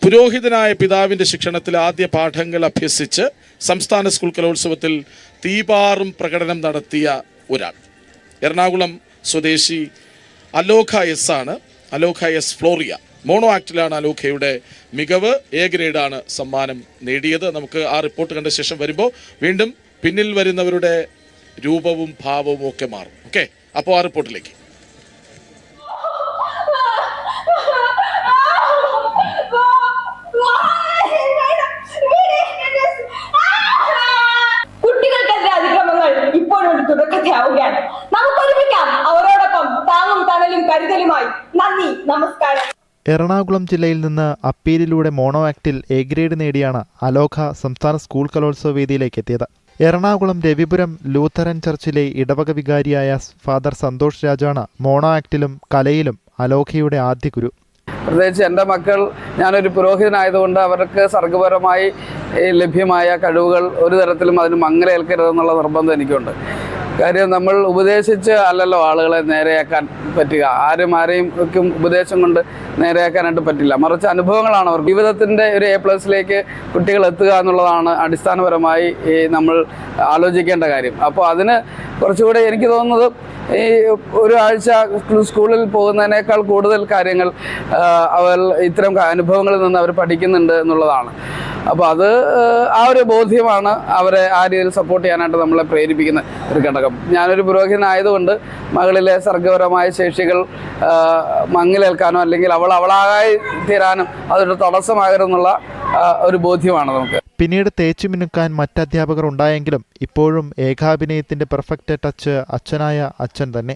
പുരോഹിതനായ പിതാവിൻ്റെ ശിക്ഷണത്തിൽ ആദ്യ പാഠങ്ങൾ അഭ്യസിച്ച് സംസ്ഥാന സ്കൂൾ കലോത്സവത്തിൽ തീപാറും പ്രകടനം നടത്തിയ ഒരാൾ എറണാകുളം സ്വദേശി അലോഖ എസ് ആണ്. അലോഖ എസ് ഫ്ലോറിയ. മോണോ ആക്ടിലാണ് അലോഖയുടെ മികവ്. എ ഗ്രേഡാണ് സമ്മാനം നേടിയത്. നമുക്ക് ആ റിപ്പോർട്ട് കണ്ട ശേഷം വരുമ്പോൾ വീണ്ടും പിന്നിൽ വരുന്നവരുടെ രൂപവും ഭാവവും ഒക്കെ മാറും. ഓക്കെ, അപ്പോൾ ആ റിപ്പോർട്ടിലേക്ക്. കുട്ടികൾക്കെതിരെ അതിക്രമങ്ങൾ ഇപ്പോഴൊരു തുടക്കത്തെയാവുകയാണ്. നമുക്ക് ഒരുമിക്കാം അവരോടൊപ്പം താങ്ങും തണലും കരുതലുമായി. നന്ദി, നമസ്കാരം. എറണാകുളം ജില്ലയിൽ നിന്ന് അപ്പീലിലൂടെ മോണോ ആക്ടിൽ എ ഗ്രേഡ് നേടിയാണ് അലോഖ സംസ്ഥാന സ്കൂൾ കലോത്സവ വേദിയിലേക്ക് എത്തിയത്. എറണാകുളം രവിപുരം ലൂഥറൻ ചർച്ചിലെ ഇടവക വികാരിയായ ഫാദർ സന്തോഷ് രാജാണ് മോണോ ആക്ടിലും കലയിലും അലോഖയുടെ ആദ്യ ഗുരു. പ്രത്യേകിച്ച് എൻ്റെ മക്കൾ, ഞാനൊരു പുരോഹിതനായതുകൊണ്ട് അവർക്ക് സർഗപരമായി ലഭ്യമായ കഴിവുകൾ ഒരു തരത്തിലും അതിന് മങ്ങലേൽക്കരുതെന്നുള്ള നിർബന്ധം എനിക്കുണ്ട്. കാര്യം നമ്മൾ ഉപദേശിച്ച് അല്ലല്ലോ ആളുകളെ നേരെയാക്കാൻ പറ്റുക. ആരെയും ഉപദേശം കൊണ്ട് നേരെയാക്കാനായിട്ട് പറ്റില്ല. മറിച്ച് അനുഭവങ്ങളാണ് അവർ ജീവിതത്തിൻ്റെ ഒരു A+ലേക്ക് കുട്ടികൾ എത്തുക എന്നുള്ളതാണ് അടിസ്ഥാനപരമായി നമ്മൾ ആലോചിക്കേണ്ട കാര്യം. അപ്പോൾ അതിന് കുറച്ചുകൂടെ എനിക്ക് തോന്നുന്നത് ഈ ഒരു ആഴ്ച സ്കൂളിൽ പോകുന്നതിനേക്കാൾ കൂടുതൽ കാര്യങ്ങൾ അവർ ഇത്തരം അനുഭവങ്ങളിൽ നിന്ന് അവർ പഠിക്കുന്നുണ്ട് എന്നുള്ളതാണ്. അപ്പോൾ അത് ആ ഒരു ബോധ്യമാണ് അവരെ ആ രീതിയിൽ സപ്പോർട്ട് ചെയ്യാനായിട്ട് നമ്മളെ പ്രേരിപ്പിക്കുന്ന ഒരു ഘടകം. ഞാനൊരു പുരോഹിതനായതുകൊണ്ട് മകളിലെ സർഗപരമായ ശേഷികൾ മങ്ങിലേൽക്കാനോ അല്ലെങ്കിൽ അവളായി തീരാനും അതൊരു തടസ്സമാകരുതെന്നുള്ള ഒരു ബോധ്യമാണ് നമുക്ക്. പിന്നീട് തേച്ചു മിനുക്കാൻ മറ്റധ്യാപകർ ഉണ്ടായെങ്കിലും ഇപ്പോഴും ഏകാഭിനയത്തിൻ്റെ പെർഫെക്റ്റ് ടച്ച് അച്ഛനായ അച്ഛൻ തന്നെ.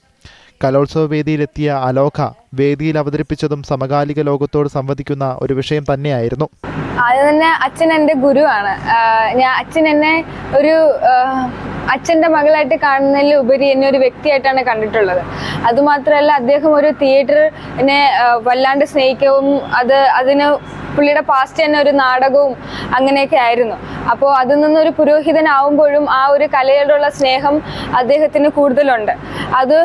കലോത്സവ വേദിയിലെത്തിയ അലോഖ വേദിയിൽ അവതരിപ്പിച്ചതും സമകാലിക ലോകത്തോട് സംവദിക്കുന്ന ഒരു വിഷയം തന്നെയായിരുന്നു. ആദ്യം തന്നെ അച്ഛൻ എൻ്റെ ഗുരുവാണ്. അച്ഛൻ എന്നെ ഒരു അച്ഛൻ്റെ മകളായിട്ട് കാണുന്നതിൽ ഉപരി എന്നെ ഒരു വ്യക്തിയായിട്ടാണ് കണ്ടിട്ടുള്ളത്. അതുമാത്രമല്ല, അദ്ദേഹം ഒരു തിയേറ്ററിനെ വല്ലാണ്ട് സ്നേഹിക്കവും അതിന് പുള്ളിയുടെ പാസ്റ്റ് തന്നെ ഒരു നാടകവും അങ്ങനെയൊക്കെ ആയിരുന്നു. അപ്പോൾ അതിൽ നിന്നൊരു പുരോഹിതനാവുമ്പോഴും ആ ഒരു കലയോടുള്ള സ്നേഹം അദ്ദേഹത്തിന് കൂടുതലുണ്ട്. അത്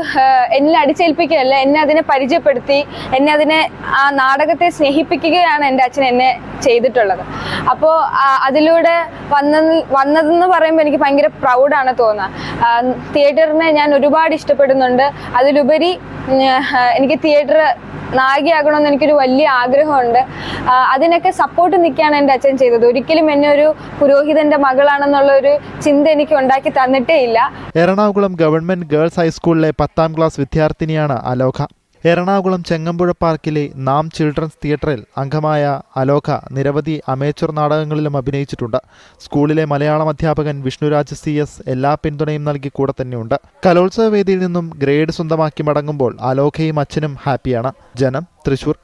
എന്നിൽ അടിച്ചേൽപ്പിക്കുകയല്ല, എന്നെ അതിനെ പരിചയപ്പെടുത്തി എന്നെ ആ നാടകത്തെ സ്നേഹിപ്പിക്കുകയാണ് എൻ്റെ അച്ഛൻ എന്നെ ചെയ്തിട്ടുള്ളത്. അപ്പോൾ അതിലൂടെ വന്നതെന്ന് പറയുമ്പോൾ എനിക്ക് ഭയങ്കര പ്രൗഡാണ് തോന്നുന്നത്. തിയേറ്ററിനെ ഞാൻ ഒരുപാട് ഇഷ്ടപ്പെടുന്നുണ്ട്. അതിലുപരി എനിക്ക് തിയേറ്റർ നായികയാകണമെന്ന് എനിക്കൊരു വലിയ ആഗ്രഹമുണ്ട്. അതിനൊക്കെ സപ്പോർട്ട് നിൽക്കുകയാണ് എൻ്റെ അച്ഛൻ ചെയ്തത്. ഒരിക്കലും എന്നെ ഒരു പുരോഹിതന്റെ മകളാണെന്നുള്ള ഒരു ചിന്ത എനിക്ക് ഉണ്ടാക്കി തന്നിട്ടേ ഇല്ല. എറണാകുളം ഗവൺമെന്റ് ഗേൾസ് ഹൈസ്കൂളിലെ 10ാം ക്ലാസ് വിദ്യാർത്ഥിനിയാണ് അലോഖ. എറണാകുളം ചെങ്ങമ്പുഴ പാർക്കിലെ നാം ചിൽഡ്രൻസ് തിയേറ്ററിൽ അംഗമായ അലോഖ നിരവധി അമേച്ചർ നാടകങ്ങളിലും അഭിനയിച്ചിട്ടുണ്ട്. സ്കൂളിലെ മലയാളം അധ്യാപകൻ വിഷ്ണുരാജ് CS എല്ലാ പിന്തുണയും നൽകി കൂടെ തന്നെയുണ്ട്. കലോത്സവ വേദിയിൽ നിന്നും ഗ്രേഡ് സ്വന്തമാക്കി മടങ്ങുമ്പോൾ അലോഖയും അച്ഛനും ഹാപ്പിയാണ്. ജനം, തൃശൂർ.